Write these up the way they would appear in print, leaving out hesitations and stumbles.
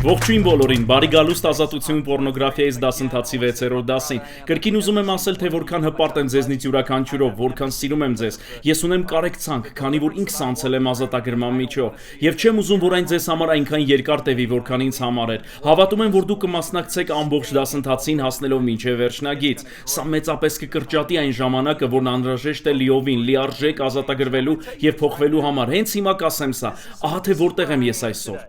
Ողջույն բոլորին, բարի գալուստ ազատություն պոռնոգրաֆիայից դասընթացի 6-րդ դասին։ Կրկին ուզում եմ ասել, թե որքան հպարտ եմ ձեզնից յուրաքանչյուրով, որքան սիրում եմ ձեզ։ Ես ունեմ կարեկցանք, քանի որ ինքս անցել եմ ազատագրման միջով, եւ չեմ ուզում, որ այն ձեզ համար այնքան երկար տևի, որքան ինձ համար էր։ Հավատում եմ, որ դուք կմասնակցեք ամբողջ դասընթացին հասնելով մինչև վերջնագիծ։ Սա մեծապես կկրճատի այն ժամանակը, որն անհրաժեշտ է լիովին, լիարժեք ազատագրվելու եւ փոխվելու համար։ Հենց հիմա կասեմ սա, ահա թե որտեղ եմ ես այսօր։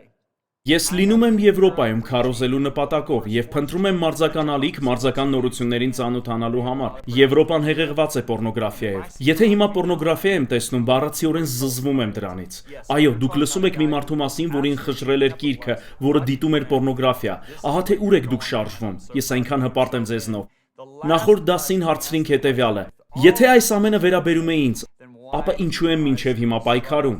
Ես լինում եմ Եվրոպայում քարոզելու նպատակով եւ փնտրում եմ մարզական ալիք մարզական նորություններին ծանոթանալու համար։ Եվրոպան հեղեղված է պոռնոգրաֆիայով։ Եթե հիմա պոռնոգրաֆիա եմ տեսնում, բառացիորեն զզվում եմ դրանից։ Այո, դուք լսում եք մի մարդու մասին, որին խժռել էր գիրքը, որը դիտում էր պոռնոգրաֆիա։ Ահա թե ուր եք դուք շարժվում։ Ես այնքան հպարտ եմ ձեզնով։ Նախորդ դասին հարցրինք հետեւյալը. Եթե այս ամենը վերաբերում է ինձ, ապա ինչու եմ մինչև հիմա պայքարում։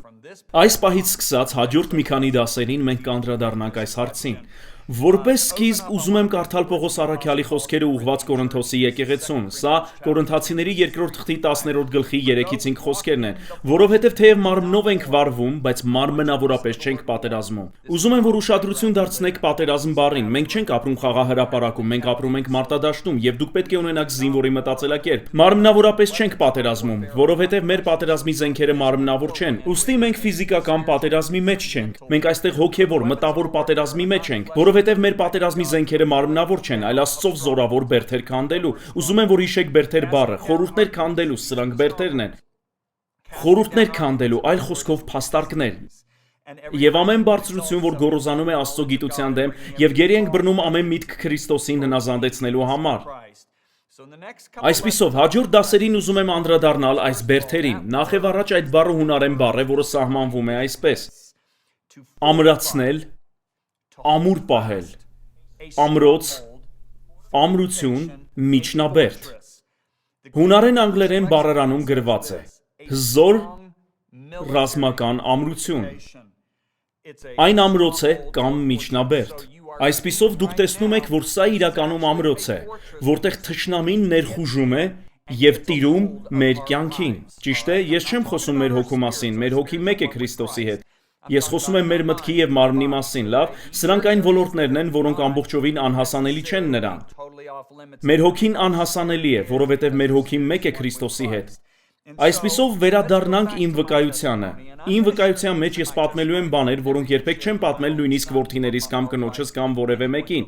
Այս պահից սկսած հաջորդ մի քանի դասերին մենք կանդրադառնանք այս հարցին։ Որպես սկիզբ ուզում եմ կարդալ Պողոս առաքյալի խոսքերը ուղղված Կորինթոսի եկեղեցուն։ Սա Կորինթացիների 2-րդ խմբի 10-րդ գլխի 3-ից 5 խոսքերն են, որովհետև թեև մարմնով ենք վարվում, բայց մարմնավորապես չենք պատերազմում։ Ուզում եմ, որ ուշադրություն դարձնեք պատերազմ բառին։ Մենք չենք ապրում խաղահրապարակում, մենք ապրում ենք մարտադաշտում, եւ դուք պետք է ունենաք զինվորի մտածելակերպ։ Մարմնավորապես չենք պատերազմում, որովհետև մեր պատերազմի զենքերը մարմնավոր չեն։ Ուստի մենք ֆիզիկական պատերազմի մեջ չենք։ Մենք այստեղ հոգեվոր, մտավոր պատերազմի մեջ ենք, որովհետև մեր պատերազմի զենքերը մարմնավոր չեն, այլ Աստծով զորավոր բերդեր քանդելու։ Ուզում եմ, որ հիշեք բերդեր բառը, խորհուրդներ քանդելու, սրանք բերդերն են։ Խորհուրդներ քանդելու, այլ խոսքով փաստարկներ։ Եվ ամեն բարձրություն, որ գոռոզանում է Աստծո գիտության դեմ, եւ գերի ենք բռնում ամեն միտք Քրիստոսին հնազանդեցնելու համար։ Այսպիսով, հաջորդ դասերին ուզում եմ անդրադառնալ այս բերդերին։ Նախ եւ առաջ այդ բառը հունարեն բառ է, որը սահմանվում է այսպես. ամրացնել, ամուր պահել, ամրոց, ամրություն, միջնաբերդ։ Հունարեն անգլերեն բառարանում գրված է. հզոր ռազմական ամրություն։ Այն ամրոց է կամ միջնաբերդ։ Այսպիսով դուք տեսնում եք, որ սա իրականում ամրոց է, որտեղ թշնամին ներխուժում է եւ տիրում մեր կյանքին։ Ճիշտ է, ես չեմ խոսում մեր հոգու մասին, մեր հոգի մեկ է Քրիստոսի հետ։ Ես խոսում եմ մեր մտքի եւ մարմնի մասին, լավ, սրանք այն ոլորտներն են, որոնք ամբողջովին անհասանելի չեն նրան։ Մեր հոգին անհասանելի է, որովհետեւ մեր հոգին մեկ է Քրիստոսի հետ։ Այսպիսով վերադառնանք իմ վկայությանը։ Իմ վկայության մեջ ես պատմելու եմ բաներ, որոնք երբեք չեմ պատմել նույնիսկ որդիներիս կամ կնոջս կամ որևէ մեկին։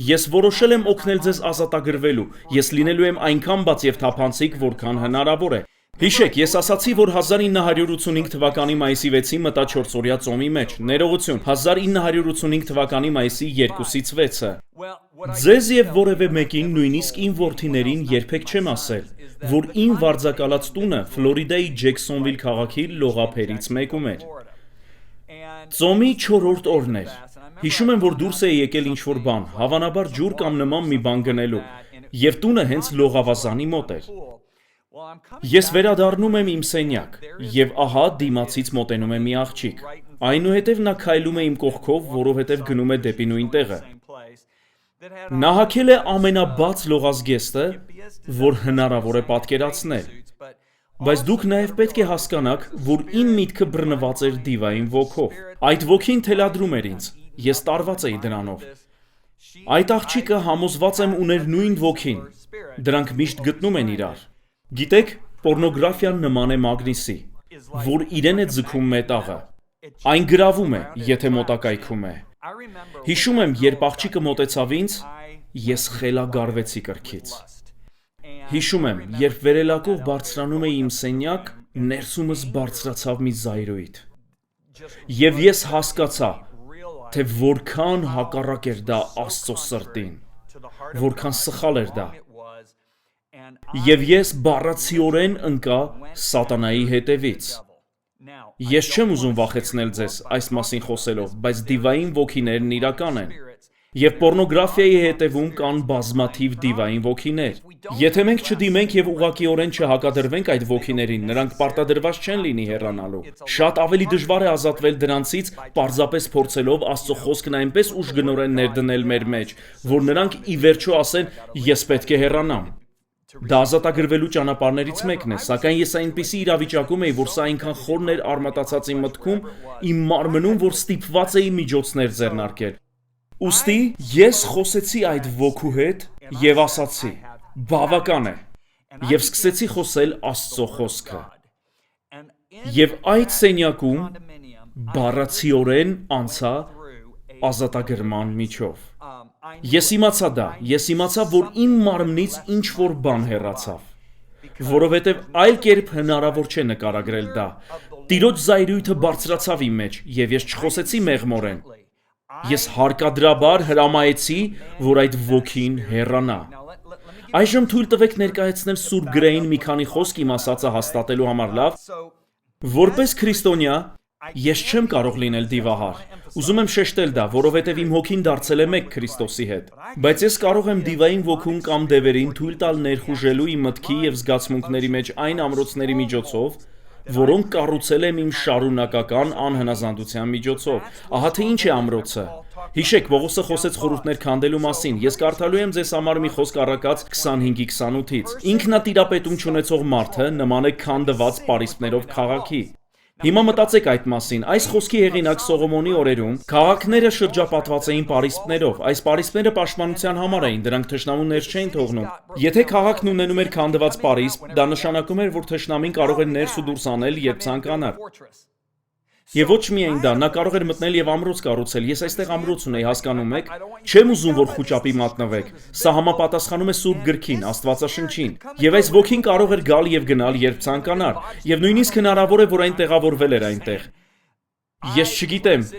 Ես որոշել եմ օգնել ձեզ ազատագրվելու։ Ես լինելու եմ այնքան բաց եւ թափանցիկ, որքան հնարավոր է։ Հիշեք, ես ասացի, որ 1985 թվականի մայիսի 6-ին մտա 4-օրյա ծոմի մեջ։ Ներողություն, 1985 թվականի մայիսի 2-ից 6-ը։ Ձեզ եւ որևէ մեկին, նույնիսկ իմ որդիներին երբեք չեմ ասել, որ իմ վարձակալած տունը Ֆլորիդայի Ջեքսոնվիլ քաղաքի լողափերից մեկում էր։ Ծոմի 4-րդ օրն էր։ Հիշում եմ, որ դուրս է եկել ինչ-որ բան, հավանաբար ջուր կամ նման մի բան գնելու, եւ տունը հենց լողավազանի մոտ էր։ Ես վերադառնում եմ իմ սենյակ, եւ ահա դիմացից մոտենում է մի աղջիկ։ Այնուհետև նա քայլում է իմ կողքով, որովհետև գնում է դեպի նույն տեղը։ Նա հագել է ամենաբաց լողազգեստը, որ հնարավոր է պատկերացնել։ Բայց դուք նաև պետք է հասկանաք, որ իմ միտքը բռնված էր դիվային ոգով։ Այդ ոգին թելադրում էր ինձ։ Ես տարված էի դրանով։ Այդ աղջիկը, համոզված եմ, ուներ նույն ոգին։ Դրանք միշտ գտնում են իրար։ Գիտեք, պոռնոգրաֆիան նման է մագնիսի, որ իրեն է ձգում մետաղը։ Այն գրավում է, եթե մոտակայքում է։ Հիշում եմ, երբ աղջիկը մոտեցավ ինձ, ես խելագարվեցի կրքից։ Հիշում եմ, երբ վերելակով բարձրանում էի իմ սենյակ, ներսումս բարձրացավ մի զայրույթ։ Եվ ես հասկացա, թե որքան հակառակ էր դա Աստծո սրտին, որքան սխալ էր դա։ Եվ ես բառացիորեն ընկա սատանայի հետևից։ Ես չեմ ուզում վախեցնել ձեզ այս մասին խոսելով, բայց դիվային ոգիներն իրական են։ Եվ պոռնոգրաֆիայի հետևում կան բազմաթիվ դիվային ոգիներ։ Եթե մենք չդիմենք եւ ուղղակիորեն չհակադրվենք այդ ոգիներին, նրանք պարտադրված չեն լինի հեռանալու։ Շատ ավելի դժվար է ազատվել դրանցից, պարզապես փորձելով Աստծո խոսքն այնպես ուժգնորեն ներդնել մեր մեջ, որ նրանք ի վերջո ասեն՝ ես պետք է հեռանամ։ Դա ազատագրվելու ճանապարհներից մեկն է, սակայն ես այնպիսի իրավիճակում էի, որ սա այնքան խորն էր արմատացած իմ մտքում, իմ մարմնում, որ ստիպված էի միջոցներ ձեռնարկել։ Ուստի ես խոսեցի այդ ոգու հետ եւ ասացի. բավական է, եւ սկսեցի խոսել Աստծո խոսքը։ Եվ այդ սենյակում բառացիորեն անցա ազատագրման միջով։ Ես իմացա, որ իմ մարմնից ինչ որ բան հեռացավ, որովհետև այլ կերպ հնարավոր չէ նկարագրել դա։ Տիրոջ զայրույթը բարձրացավ իմ մեջ, եւ ես չխոսեցի մեղմորեն։ Ես հարկադրաբար հրամայեցի, որ այդ ոգին հեռանա։ Այժմ թույլ տվեք ներկայացնել Սուրբ Գրային մի քանի խոսք իմ ասածը հաստատելու համար, լավ։ Որպես քրիստոնյա, ես չեմ կարող լինել դիվահար։ Ուզում եմ շեշտել դա, որովհետև իմ հոգին դարձել է մեկ Քրիստոսի հետ։ Բայց ես կարող եմ դիվային ոգուն կամ դևերին թույլ տալ ներխուժելու իմ մտքի եւ զգացմունքների մեջ այն ամրոցների միջոցով, որոնք կառուցել եմ իմ շարունակական անհնազանդության միջոցով։ Ահա թե ինչ է ամրոցը։ Հիշեք, Պողոսը խոսեց խորհուրդներ քանդելու մասին։ Ես կարդալու եմ ձեզ համար մի խոսք Առակաց 25:28-ից։ Ինքնատիրապետում չունեցող մարդը նման է քանդված պարիսպներով քաղաքի։ Հիմա մտածեք այդ մասին։ Այս խոսքի հեղինակ Սողոմոնի օրերում քաղաքները շրջապատված էին պարիսպներով։ Այս պարիսպները պաշտպանության համար էին, դրանք թշնամու ներս չէին թողնում։ Եթե քաղաքն ունենում էր քանդված պարիսպ, դա նշանակում էր, որ թշնամին կարող էր ներս ու դուրս անել, երբ ցանկանար։ Եվ ոչ միայն դա, նա կարող էր մտնել եւ ամրոց կառուցել։ Ես այստեղ ամրոց ունեի, հասկանում եք։ Չեմ ուզում, որ խուճապի մատնվեք։ Սա համապատասխանում է Սուրբ Գրքին, Աստվածաշնչին։ Եվ այս ոգին կարող էր գալ եւ գնալ, երբ ցանկանար։ Եվ նույնիսկ հնարավոր է, որ այն տեղավորվել էր այնտեղ։ Ես չգիտեմ,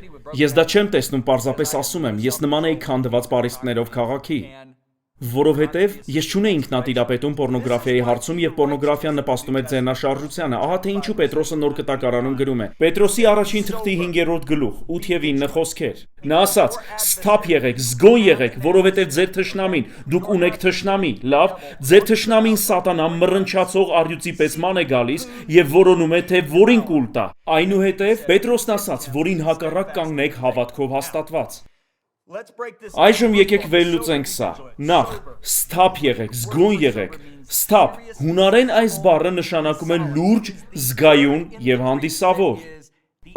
ես դա չեմ տեսնում, պարզապես ասում եմ, ես նման էի քանդված պարիսպներով քաղաքի։ Որովհետև ես չունեի ինքնատիրապետում պոռնոգրաֆիայի հարցում եւ պոռնոգրաֆիան նպաստում էր ձեռնաշարժությանը։ Ահա թե ինչու Պետրոսը նոր կտակարանում գրում է։ Պետրոսի առաջին թղթի 5-րդ գլուխ 8 եւ 9 խոսքեր։ Նա ասաց. «Սթափ եղեք, զգոն եղեք, որովհետև ձեր թշնամին, դուք ունեք թշնամի, լավ, ձեր թշնամին Սատանան մռնչացող առյուծի պես ման է գալիս եւ որոնում է, թե որին կուլ տա։ Այնուհետև Պետրոսն ասաց, որին հակառակ կանգնեք հավատքով հաստատված»։ Այժմ եկեք վերլուծենք սա։ Նախ, սթափ եղեք, զգոն եղեք։ Սթափ, հունարեն այս բառը նշանակում է լուրջ, զգայուն եւ հանդիսավոր։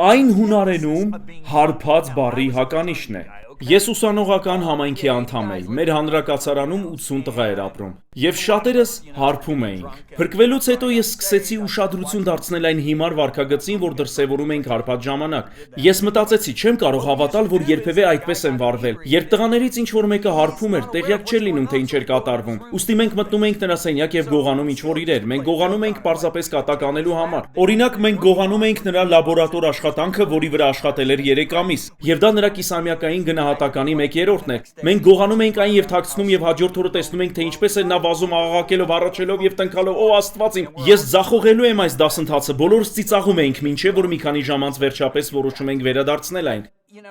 Այն հունարենում հարբած բառի հականիշն է։ Ես ուսանողական համայնքի անդամ էի։ Մեր հանրակացարանում 80 տղա էր ապրում։ Եվ շատերս հարբում էինք։ Փրկվելուց հետո ես սկսեցի ուշադրություն դարձնել այն հիմար վարքագծին, որ դրսևորում էինք հարբած ժամանակ։ Ես մտածեցի, չեմ կարող հավատալ, որ երբևէ այդպես եմ վարվել։ Երբ տղաներից ինչ որ մեկը հարբում էր, տեղյակ չէր լինում, թե ինչ էր կատարվում։ Ուստի մենք մտնում էինք նրա սենյակ եւ գողանում ինչ որ իրեր։ Մենք գողանում էինք պարզապես կատակ անելու համար։ Օրինակ, մենք գողանում էինք նրա լաբորատոր աշխատանքը, որի վրա աշխատել էր 3 ամիս, եւ դա նրա կիսամյակային գնահատականի 1/3-ն էր։ Մենք գողանում էինք այն եւ թաքցնում եւ հաջորդ օրը տեսնում էինք, թե ինչպես է նա վազում աղաղակելով, առաջելով եւ տնքալով. «Ո Աստված իմ, ես ձախողելու եմ այս դասընթացը»։ Բոլորս ծիծաղում էինք, մինչեւ որ մի քանի ժամ անց վերջապես որոշում ենք վերադարձնել այն։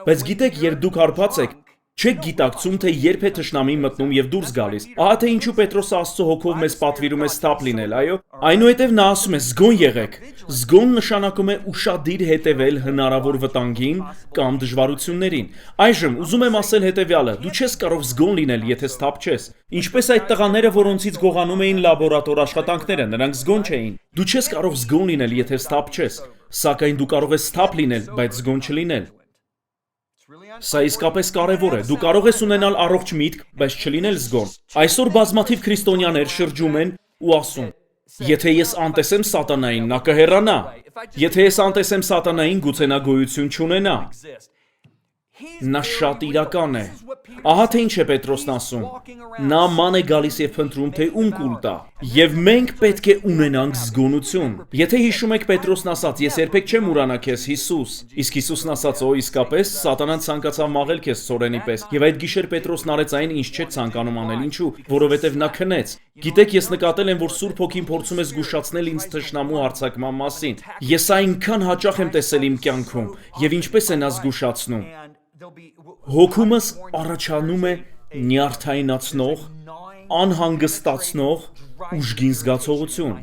Բայց գիտեք, երբ դուք հարբած եք, չեք գիտակցում, թե երբ է թշնամին մտնում եւ դուրս գալիս։ Ահա թե ինչու Պետրոսը Աստծո հոգով մեզ պատվիրում է սթափ լինել, այո։ Այնուհետև նա ասում է. «Զգոն եղեք»։ Զգոն նշանակում է ուշադիր հետևել հնարավոր վտանգին կամ դժվարություններին։ Այժմ ուզում եմ ասել հետեւյալը. դու չես կարող զգոն լինել, եթե սթափ չես։ Ինչպես այդ տղաները, որոնցից գողանում էին լաբորատոր աշխատանքները, նրանք զգոն չէին։ Դու չես կարող զգոն լինել, եթե սթափ չես։ Սակայն դու կարող ես սթափ լինել, բայց զգոն չլինել։ Սա իսկապես կարևոր է։ Դու կարող ես ունենալ առողջ միտք, բայց չլինել զգոն։ Այսօր բազմաթիվ քրիստոնյաներ շրջում են ու ասում. եթե ես անտեսեմ սատանային, նա կհեռանա։ Եթե ես անտեսեմ սատանային, գուցե նա գոյություն չունենա։ Նա շատ իրական է։ Ահա թե ինչ է Պետրոսն ասում։ Նա ման է գալիս եւ փնտրում, թե ում կուլ տա։ Եվ մենք պետք է ունենանք զգոնություն։ Եթե հիշում եք, Պետրոսն ասաց. «Ես երբեք չեմ ուրանա քեզ, Հիսուս»։ Իսկ Հիսուսն ասաց. «Ո իսկապես, սատանան ցանկացավ մաղել քեզ ցորենի պես»։ Եվ այդ գիշեր Պետրոսն արեց այն, ինչ չէր ցանկանում անել։ Ինչու՞։ Որովհետև նա քնեց։ Գիտեք, ես նկատել եմ, որ Սուրբ Հոգին փորձում է զգուշացնել ինձ թշնամու հարձակման մասին։ Ես այնքան հաճախ եմ տեսել իմ կյանքում, եւ ինչպես է նա զգուշացնում։ Հոգումս առաջանում է նյարդայնացնող, անհանգստացնող, ուժգին զգացողություն։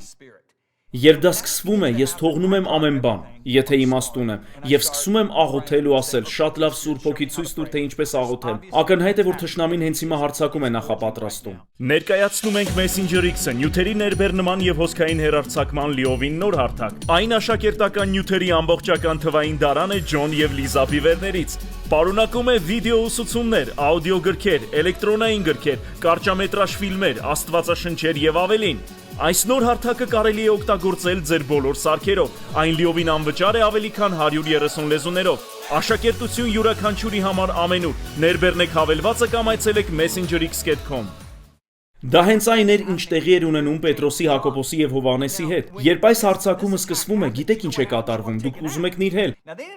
Երբ դա սկսվում է, ես թողնում եմ ամեն բան, եթե իմաստուն եմ, եւ սկսում եմ աղոթել ու ասել. «Շատ լավ, Սուրբ Հոգի, ցույց տուր, թե ինչպես աղոթել»։ Ակնհայտ է, որ թշնամին հենց հիմա հարձակում է նախապատրաստում։ Ներկայացնում ենք Messenger X-ը, նյութերի ներբեռնման եւ հոսքային հեռարձակման լիովին նոր հարթակ։ Այն աշակերտական նյութերի ամբողջական թվային դարան է Ջոն եւ Լիզա Բիվերներից։ Պարունակում է վիդեո ուսուցումներ, աուդիո գրքեր, էլեկտրոնային գրքեր, կարճամետրաժ ֆիլմեր, աստվածաշնչեր եւ ավելին։ Այս նոր հարթակը կարելի է օգտագործել ձեր բոլոր սարքերով։ Այն լիովին անվճար է ավելի քան 130 լեզուներով։ Աշակերտություն յուրաքանչյուրի համար ամենուր։ Ներբեռնեք հավելվածը կամ այցելեք messengerx.com։ Դա հենց այն էր, ինչ տեղի էր ունենում Պետրոսի, Հակոբոսի եւ Հովհաննեսի հետ։ Երբ այս հարձակումը սկսվում է, գիտեք ինչ է կատարվում, դուք ուզում եք նիրհել։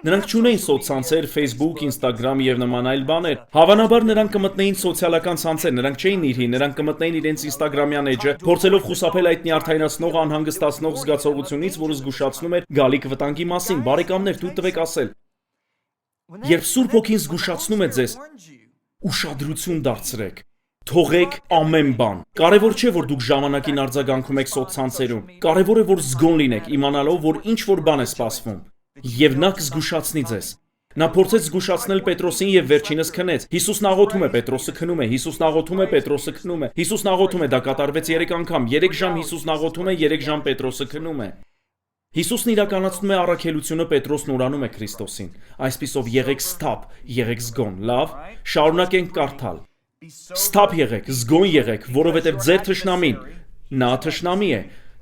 Նրանք չունեին սոցցանցեր, Facebook, Instagram եւ նման այլ բաներ։ Հավանաբար նրանք կմտնեին սոցիալական ցանցեր, նրանք չէին նիրհի, նրանք կմտնեին իրենց Instagram-յան էջը, փորձելով խուսափել այդ նյարդայնացնող, անհանգստացնող զգացողությունից, որը զգուշացնում էր գալիք վտանգի մասին։ Բարեկամներ, դուք տվեք ասել։ Երբ Սուրբ Հոգին զգուշացնում է ձեզ, ուշադրություն դարձրեք։ Թողեք ամեն բան։ Կարևոր չէ, որ դուք ժամանակին արձագանքում եք սոցցանցերում։ Կարևոր է, որ զգոն լինեք, իմանալով, որ ինչ որ բան է սպասվում։ Եվ նա կզգուշացնի ձեզ։ Նա փորձեց զգուշացնել Պետրոսին եւ վերջինս քնեց։ Հիսուսն աղոթում է, Պետրոսը քնում է, Հիսուսն աղոթում է, Պետրոսը քնում է։ Հիսուսն աղոթում է, դա կատարվեց 3 անգամ։ 3 ժամ Հիսուսն աղոթում է, 3 ժամ Պետրոսը քնում է։ Հիսուսն իրականացնում է առաքելությունը, Պետրոսն ուրանում է Քրիստոսին։ Այսպիսով եղեք սթափ, եղեք զգոն։ Լավ, շարունակենք կարդալ։ Սթափ եղեք, զգոն եղեք, որովհետև ձեր թշնամին, նա թշնամի է,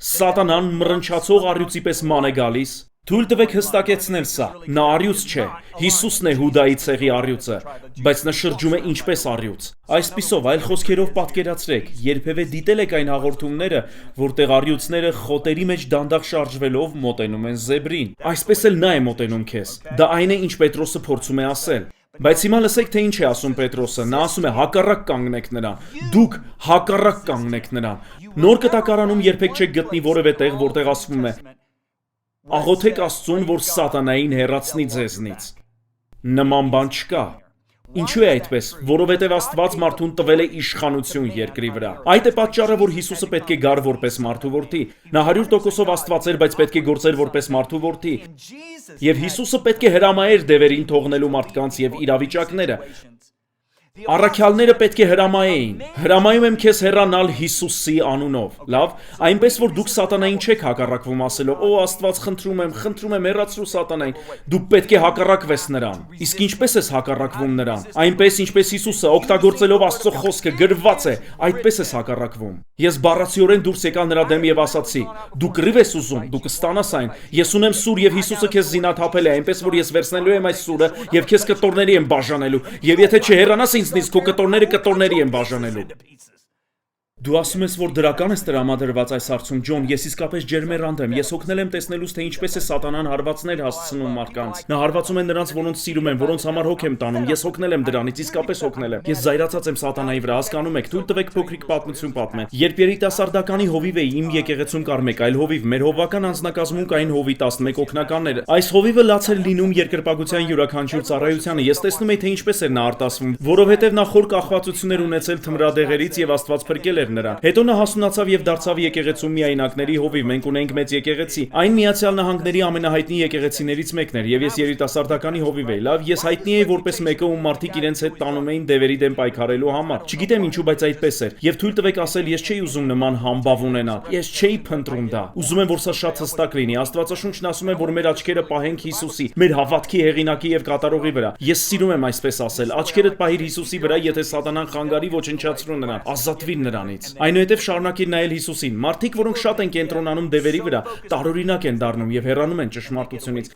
սատանան մռնչացող առյուծի պես ման է գալիս։ Թույլ տվեք հստակեցնել սա, նա առյուծ չէ, Հիսուսն է Հուդայի ցեղի առյուծը, բայց նա շրջում է ինչպես առյուծ։ Այսպիսով, այլ խոսքերով պատկերացրեք, երբևէ դիտել եք այն հաղորդումները, որտեղ առյուծները խոտերի մեջ դանդաղ շարժվելով մոտենում են զեբրին։ Այսպես էլ նա է մոտենում քեզ։ Դա այն է, ինչ Պետրոսը փորձում է ասել։ Բայց հիմա լսեք, թե ինչ է ասում Պետրոսը։ Նա ասում է հակառակ կանգնեք նրան։ Դուք հակառակ կանգնեք նրան։ Նոր կտակարանում երբեք չեք գտնի որևէ տեղ, որտեղ ասվում է. Աղոթեք Աստծուն, որ սատանային հեռացնի ձեզնից։ Նման բան չկա։ Ինչու է այդպես։ Որովհետև Աստված մարդուն տվել է իշխանություն երկրի վրա։ Այդ է պատճառը, որ Հիսուսը պետք է գար որպես մարդու որդի։ Նա 100% Աստված էր, բայց պետք է գործեր որպես մարդու որդի։ Եվ Հիսուսը պետք է հրամայեր դևերին թողնելու մարդկանց եւ իրավիճակները։ Առաքյալները պետք է հրամայեին։ Հրամայում եմ քեզ հեռանալ Հիսուսի անունով։ Լավ, այնպես որ դուք սատանային չեք հակառակվում ասելով. «Օ Աստված, խնդրում եմ, հեռացրու սատանային»։ Դուք պետք է հակառակվես նրան։ Իսկ ինչպես ես հակառակվում նրան։ Այնպես ինչպես Հիսուսը օգտագործելով Աստծո խոսքը գրված է, այդպես ես հակառակվում։ Ես բառացիորեն դուրս եկա նրա դեմ եւ ասացի. «Դու կռիվ ես ուզում, դու կստանաս այն։ Ես ունեմ սուր եւ Հիսուսը քեզ զինաթափել է, այնպես որ ես վերցնելու եմ այս սուրը եւ քեզ կտորների եմ բաժանելու։ Եվ եթե չհեռանաս ինձնից, քո կտորների են բաժանելու»։ Դու ասում ես, որ դրական ես տրամադրված այս հարցում, Ջոն, ես իսկապես ջերմեռանդ եմ, ես հոգնել եմ տեսնելուց, թե ինչպես է սատանան հարվածներ հասցնում մարդկանց։ Նա հարվածում է նրանց, որոնց սիրում են, որոնց համար հոգ եմ տանում, ես հոգնել եմ դրանից, իսկապես հոգնել եմ։ Ես զայրացած եմ սատանայի վրա, հասկանում եք, թույլ տվեք փոքրիկ պատմություն պատմեմ։ Երբ երիտասարդականի հովիվ էի, իմ եկեղեցում կար մեկ այլ հովիվ, մեր հովվական անձնակազմում կային հովի 11 օգնականներ։ Այս հովիվը լաց էր լինում երկրպագության յուրաքանչյուր ծառայությանը։ Ես տեսնում էի, թե ինչպես էր նա արտասվում, որովհետև նա խոր կախվածություններ ունեցել թմրադեղերից եւ Աստված փրկել էր նրան։ Հետո նա հասունացավ եւ դարձավ եկեղեցու միայնակների հովիվ։ Մենք ունենք մեծ եկեղեցի։ Այն Միացյալ Նահանգների ամենահայտնի եկեղեցիներից մեկն էր եւ ես երիտասարդականի հովիվ էի։ Լավ, ես հայտնի էի որպես մեկը, ում մարդիկ իրենց հետ տանում էին դևերի դեմ պայքարելու համար։ Չգիտեմ ինչու, բայց այդպես էր։ Եվ թույլ տվեք ասել, ես չէի ուզում նման համբավ ունենալ։ Ես չէի փնտրում դա։ Ուզում եմ, որ սա շատ հստակ լինի։ Աստվածաշունչն ասում է, որ մեր աչքերը պահենք Հիսուսի, մեր հավատքի հեղինակի եւ կատարողի վրա։ Ես սիրում եմ այսպես ասել։ Աչքերդ պահիր Հիսուսի վրա, եթե սատանան խանգարի, ոչնչացրու նրան, ազատվիր նրանից։ Այնուհետև շարունակիր նայել Հիսուսին։ Մարդիկ, որոնք շատ են կենտրոնանում դևերի վրա, տարօրինակ են դառնում եւ հեռանում են ճշմարտությունից։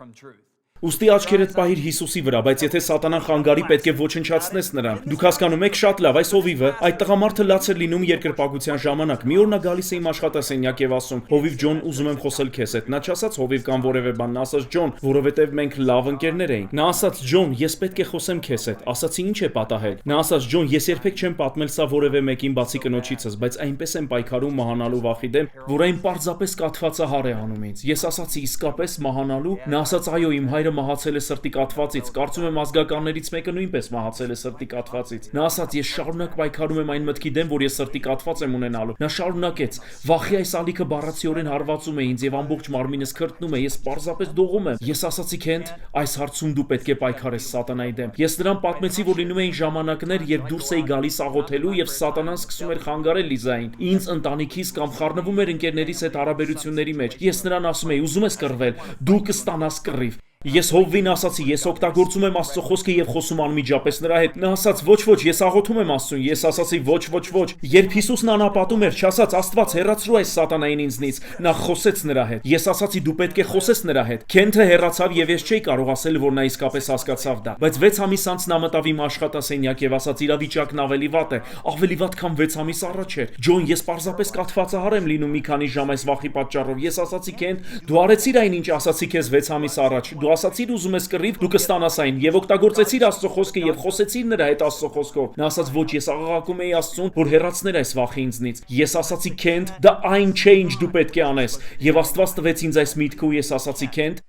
Ուստի աչքերդ պահիր Հիսուսի վրա, բայց եթե սատանան խանգարի, պետք է ոչնչացնես նրան։ Դուք հասկանում եք, շատ լավ, այս հովիվը, այդ տղամարդը լաց էր լինում երկրպագության ժամանակ։ Մի օր նա գալիս է իմ աշխատասենյակ եւ ասում. «Հովիվ Ջոն, ուզում եմ խոսել քեզ հետ»։ Նա չասաց հովիվ կամ որևէ բան, նա ասաց Ջոն, որովհետեւ մենք լավ ընկերներ էինք։ Նա ասաց Ջոն, ես պետք է խոսեմ քեզ հետ։ Ասացի ինչ է պատահել։ Նա ասաց Ջոն, ես երբեք չեմ պատմել սա որևէ մեկին բացի կնոջիցս, բայց այնպես եմ պայքարում մահանալու վախի դեմ, որ այն պարզապես կաթվածահար է անում ինձ։ Ես ասացի իսկապես մահանալու։ Նա ասաց այո, իմ հայրը մահացել է սրտի կաթվածից, կարծում եմ ազգականներից մեկը նույնպես մահացել է սրտի կաթվածից։ Նա ասաց ես շարունակ պայքարում եմ այն մտքի դեմ, որ ես սրտի կաթված եմ ունենալու։ Նա շարունակեց. վախի այս ալիքը բառացիորեն հարվածում է ինձ եւ ամբողջ մարմինս քրտնում է, ես պարզապես դողում եմ։ Ես ասացի Քենթ, այս հարցում դու պետք է պայքարես սատանայի դեմ։ Ես նրան պատմեցի, որ լինում էին ժամանակներ, երբ դուրս էի գալիս աղոթելու եւ սատանան սկսում էր խանգարել Լիզային, ինձ, ընտանիքիս կամ խառնվում էր ընկերներիս հետ հարաբերությունների մեջ։ Ես նրան ասում էի, ուզում ես կռվել, դու կստանաս կռիվ։ Ես Հովվին ասացի, ես օգտագործում եմ Աստծո խոսքը եւ խոսում անմիջապես նրա հետ։ Նա ասաց, ոչ, ես աղոթում եմ Աստծուն։ Ես ասացի, ոչ։ Երբ Հիսուսն անապատում էր, չասաց, Աստված հեռացրու այս սատանային ինձնից, նա խոսեց նրա հետ։ Ես ասացի, դու պետք է խոսես նրա հետ։ Քենթը հեռացավ եւ ես չէի կարող ասել, որ նա իսկապես հասկացավ դա։ Բայց 6 ամիս անց նա մտավ իմ աշխատասենյակ եւ ասաց, իրավիճակն ավելի վատ է, ավելի վատ, քան 6 ամիս առաջ էր։ Ջոն, ես պարզապես կաթվածահար եմ լինում մի քանի ժամ այս վախի պատճառով։ Ես ասացի, Քենթ, դու արեցիր այն, ինչ ասացի քեզ 6 ամիս առաջ։ Դու ասացիր ուզում ես կռիվ, դու կստանաս այն եւ օգտագործեցիր Աստծո խոսքը եւ խոսեցիր նրա հետ Աստծո խոսքով։ Նա ասաց, ոչ, ես աղաղակում էի Աստծուն, որ հեռացներ այս վախը ինձնից։ Ես ասացի, Քենթ, դա այն չէ, ինչ դու պետք է անես։ Եվ Աստված տվեց ինձ այս միտքը ու ես ասացի, Քենթ,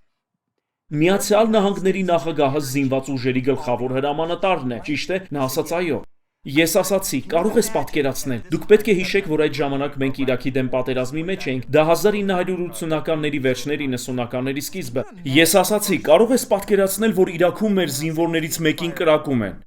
Միացյալ Նահանգների նախագահը զինված ուժերի գլխավոր հրամանատարն է, ճիշտ է։ Նա ասաց, այո։ Ես ասացի, կարող ես պատկերացնել։ Դուք պետք է հիշեք, որ այդ ժամանակ մենք Իրաքի դեմ պատերազմի մեջ էինք։ Դա 1980-ականների վերջներ, 90-ականների սկիզբը։ Ես ասացի, կարող ես պատկերացնել, որ Իրաքում մեր զինվորներից մեկին կրակում են։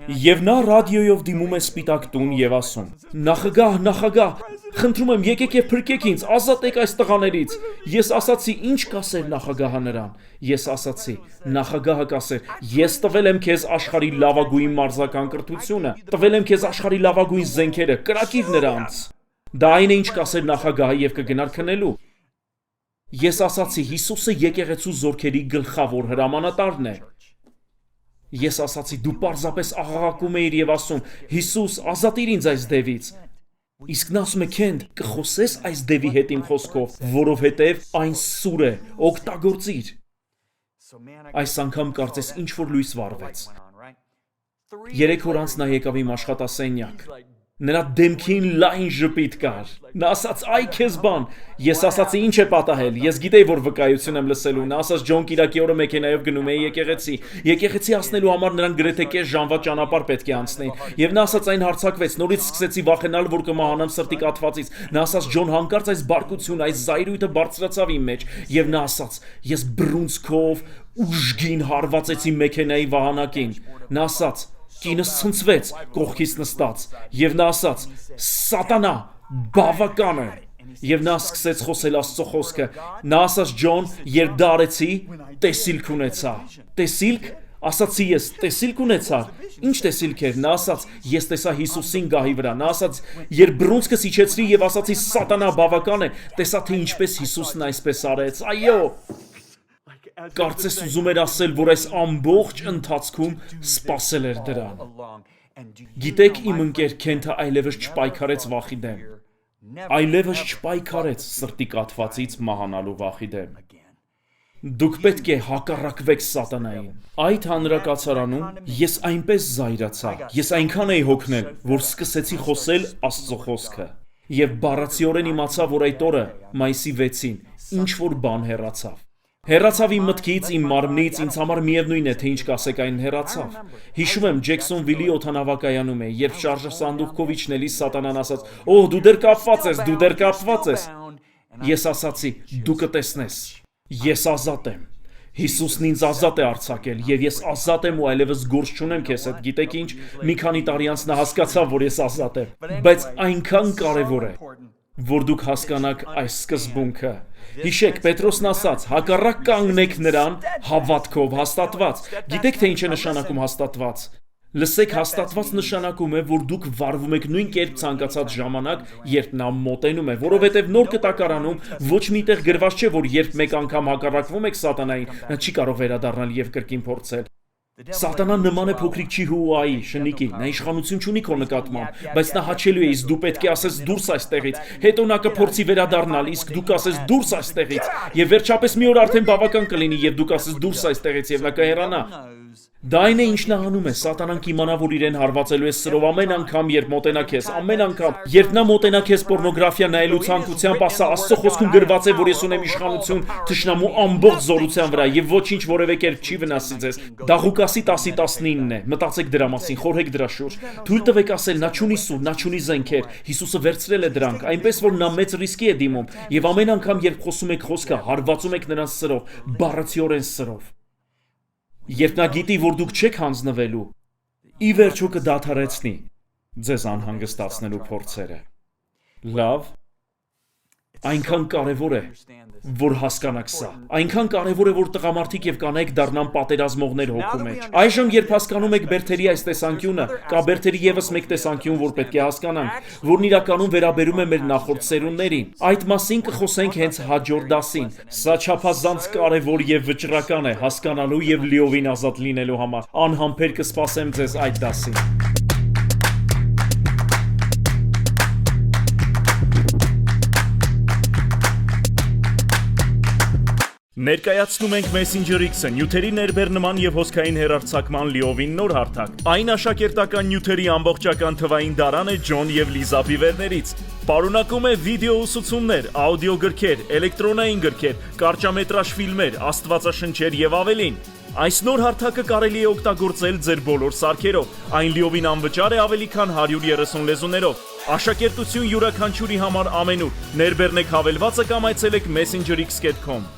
Եվ նա ռադիոյով դիմում է Սպիտակ տուն եւ ասում. Նախագահ, խնդրում եմ, եկեք եւ փրկեք ինձ, ազատեք այս տղաներից։ Ես ասացի, ինչ կասեր նախագահը նրան։ Ես ասացի, նախագահը կասեր, ես տվել եմ քեզ աշխարհի լավագույն մարզական կրթությունը, տվել եմ քեզ աշխարհի լավագույն զենքերը, կրակիր նրանց։ Դա այն է, ինչ կասեր նախագահը եւ կգնար քնելու։ Ես ասացի, Հիսուսը եկեղեցու զորքերի գլխավոր հրամանատարն է։ Ես ասացի, դու պարզապես աղաղակում էիր եւ ասում, Հիսուս, ազատիր ինձ այս դևից։ Իսկ նա ասում է, Քենթ, կխոսես այս դևի հետ իմ խոսքով, որովհետեւ այն սուր է, օգտագործիր։ Այս անգամ կարծես ինչ որ լույս վառվեց։ 3 օր անց նա եկավ իմ աշխատասենյակ։ Նրա դեմքին լայն ժպիտ կար։ Նա ասաց, այ քեզ բան։ Ես ասացի, ինչ է պատահել։ Ես գիտեի, որ վկայություն եմ լսելու։ Նա ասաց, Ջոն Կիրակի օրը մեքենայով գնում էի եկեղեցի։ Եկեղեցի հասնելու համար նրան գրեթե կես ժամվա ճանապարհ պետք է անցնեին։ Եվ նա ասաց, այն հարձակվեց։ Նորից սկսեցի վախենալ, որ կմահանամ սրտի կաթվածից։ Նա ասաց, Ջոն, հանկարծ այս բարկությունը, այս զայրույթը բարձրացավ իմ մեջ։ Եվ նա ասաց, ես բռունցքով ուժգին հարվածեցի մեքենայի վահանակին։ Նա ասաց, կինս ցնցվեց կողքից նստած եւ նա ասաց. Սատանա, բավական է։ Եվ նա սկսեց խոսել Աստծո խոսքը։ Նա ասաց, Ջոն, երբ դա արեցի, տեսիլք ունեցա։ Տեսիլք։ Ասացի ես, տեսիլք ունեցա։ Ինչ տեսիլք էր։ Նա ասաց, ես տեսա Հիսուսին գահի վրա։ Նա ասաց, երբ բռունցքս իջեցրի եւ ասացի, Սատանա, բավական է, տեսա թե ինչպես Հիսուսն այսպես արեց։ Այո։ Կարծես ուզում էր ասել, որ այս ամբողջ ընթացքում սпасել էր դրան։ Գիտեք, իմ ընկեր Քենթը այլևս չպայքարեց վախի դեմ։ Այլևս չպայքարեց սրտի կաթվածից մահանալու վախի դեմ։ Դուք պետք է հակառակվեք սատանային։ Այդ հանրակացարանում ես այնպես զայրացա, ես այնքան էի հոգնել, որ սկսեցի խոսել Աստծո խոսքը։ Եվ բառացիորեն իմացա, որ այդ օրը, մայիսի 6-ին, ինչ որ բան հեռացավ։ Հեռացավ իմ մտքից, իմ մարմնից, ինձ համար միևնույն է, թե ինչ կասեք այն հեռացավ։ Հիշում եմ Ջեքսոնվիլի օդանավակայանում էի, երբ շարժասանդուղքով իջնելիս սատանան ասաց. «Օհ, դու դեռ կապված ես։ Ես ասացի. «Դու կտեսնես։ Ես ազատ եմ։ Հիսուսն ինձ ազատ է արձակել, եւ ես ազատ եմ ու այլևս գործ չունեմ քեզ հետ։ Գիտեք ինչ, մի քանի տարի անց նա հասկացավ, որ ես ազատ եմ։ Բայց այնքան կարևոր է, որ դուք հասկանաք այս սկզբունքը։ Հիշեք, Պետրոսն ասաց, հակառակ կանգնեք նրան հավատքով հաստատված։ Գիտեք, թե ինչ է նշանակում հաստատված։ Լսեք, հաստատված նշանակում է, որ դուք վարվում եք նույն կերպ ցանկացած ժամանակ, երբ նա մոտենում է, որովհետև նոր կտակարանում ոչ միտեղ գրված չէ, որ երբ մեկ անգամ հակառակվում եք սատանային, նա չի կարող վերադառնալ եւ կրկին փորձել։ Սատանան նման է փոքրիկ Չիհուայի, շնիկի, նա իշխանություն չունի քո նկատմամբ, բայց նա հաչելու է, իսկ դու պետք է ասես դուրս այստեղից, հետո նա կփորձի վերադառնալ, իսկ դու կասես դուրս այստեղից, եւ վերջապես մի օր արդեն բավական կլինի, եւ դու կասես դուրս այստեղից եւ նա կհեռանա։ Դա այն է, ինչ նա անում է, սատանան կիմանա, որ իրեն հարվածելու է սրով ամեն անգամ, երբ մոտենա քեզ, ամեն անգամ, երբ նա մոտենա քեզ պոռնոգրաֆիա նայելու ցանկությամբ, ասա, Աստծո խոսքում գրված է, որ ես ունեմ իշխանություն թշնամու ամբողջ զորության վրա եւ ոչինչ որևէ կերպ չի վնասի ձեզ։ Դա Ղուկասի 10:19-ն է։ Մտածեք դրա մասին, խորհեք դրա շուրջ։ Թույլ տվեք ասել, նա չունի սուր, նա չունի զենքեր։ Հիսուսը վերցրել է դրանք, այնպես որ նա մեծ ռիսկի է դիմում եւ ամեն անգամ, երբ խոսում եք խոսքը, հարվածում եք նրանց սրով, բառացիորեն սրով։ Երբ նա գիտի, որ դուք չեք հանձնվելու, ի վերջո կդադարեցնի ձեզ անհանգստացնելու փորձերը։ Լավ, Այնքան կարևոր է, որ հասկանաք սա։ Այնքան կարևոր է, որ տղամարդիկ եւ կանայք դառնան պատերազմողներ հոգու մեջ։ Այժմ, երբ հասկանում եք Բերթերի այս տեսանկյունը, կա Բերթերի եւս մեկ տեսանկյուն, որ պետք է հասկանանք, որն իրականում վերաբերում է մեր նախորդ սերունդներին։ Այդ մասին կխոսենք հենց հաջորդ դասին։ Սա չափազանց կարևոր եւ վճռական է հասկանալու եւ լիովին ազատ լինելու համար։ Անհամբեր կսպասեմ ձեզ այդ դասին։ Ներկայացնում ենք Messenger X-ը, նյութերի ներբեռնման եւ հոսքային հեռարձակման լիովին նոր հարթակ։ Այն աշակերտական նյութերի ամբողջական թվային դարան է Ջոն եւ Լիզա Բիվերներից։ Պարունակում է վիդեո ուսուցումներ, աուդիո գրքեր, էլեկտրոնային գրքեր, կարճամետրաժ ֆիլմեր, աստվածաշնչեր եւ ավելին։ Այս նոր հարթակը կարելի է օգտագործել ձեր բոլոր սարքերով։ Այն լիովին անվճար է ավելի քան 130 լեզուներով։ Աշակերտություն յուրաքանչյուրի համար ամենուր։ Ներբեռնեք հավելվածը կամ այցելեք messengerx.com։